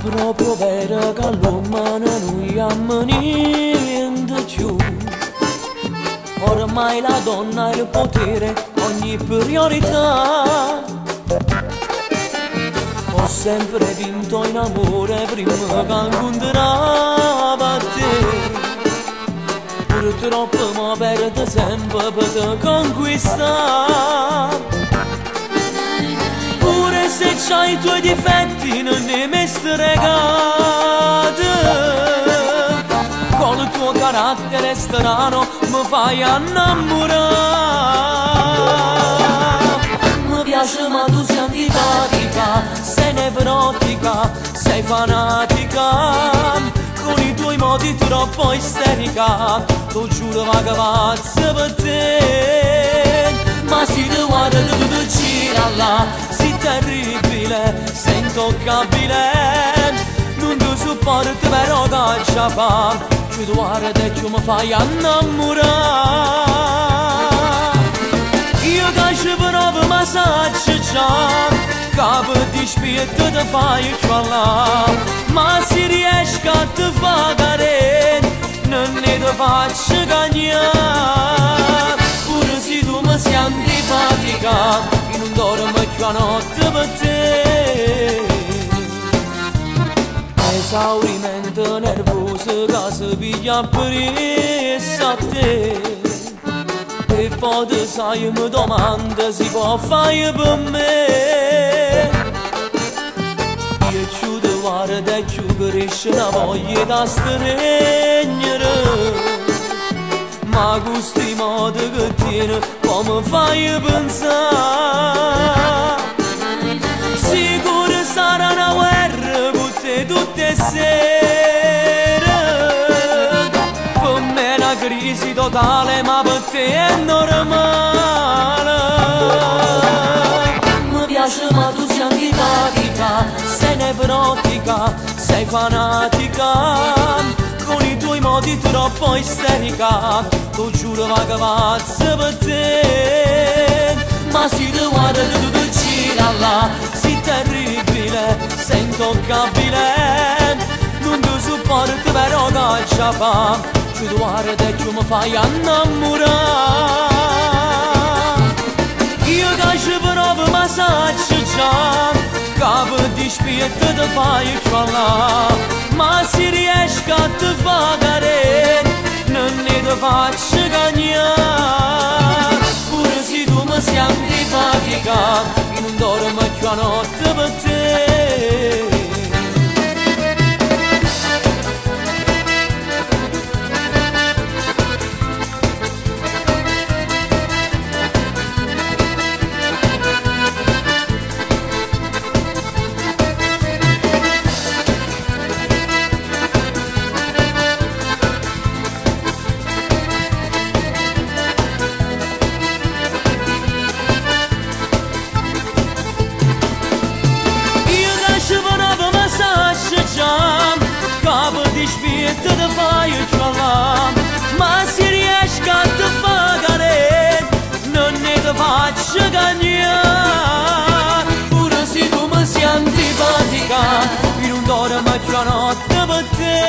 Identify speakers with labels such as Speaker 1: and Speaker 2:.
Speaker 1: proprio vero che all'umano non abbiamo niente più. Ormai la donna ha il potere, ogni priorità. Ho sempre vinto in amore prima che incontrava te. Purtroppo mi perdo sempre per te conquistare. Pure se c'hai i tuoi difetti non ne mi stregate. Con il tuo carattere strano mi fai innamorare. Mi piace ma tu sei antipatica, sei nevrotica, sei fanatica. Con i tuoi modi troppo isterica, tu giuro va che pazza per te. Ma si ti guarda tu gira là, sei terribile, sei intoccabile. Non ti sopporto però che ci fa, ci guarda e ci mi fai innamorare. Io che ci provo ma saccio già, capo di spirito ti fai là. Ma se riesci a te fare, non ne ti faccio cagnare. Pure se tu mi sei antipatica, io non dormo più a notte per te. Esaurimento nervoso che si piglia presso a te. E poi ti sai mi domanda si può fare per me. Io ci ti guardo e ci cresce una voglia da stregnere. Ma questi modi che tieni come fai pensare? Sicuro sarà una guerra con te tutte sere. Per me è una crisi totale ma per te è normale. Mi piace ma tu sei antipatica, sei nevrotica, sei fanatica. Con i tuoi modi troppo isterica, tu giuro va che pazza per te. Ma si ti guarda tu gira là, sei terribile, sei intoccabile. Non ti sopporto però che ci fa, ci guarda e ci mi fai innamorare. Io che ci provo ma saccio già, capo di spirito ti fai là. Ma se riesci a te fare, non ne ti faccio cagnare. Pure se tu mi sei antipatica, io non dormo più a notte per te. Capo di spirito ti fai là. Ma se riesci a te fare, non ne ti faccio cagnare. Pure se tu mi sei antipatica, io non dormo più a notte per te.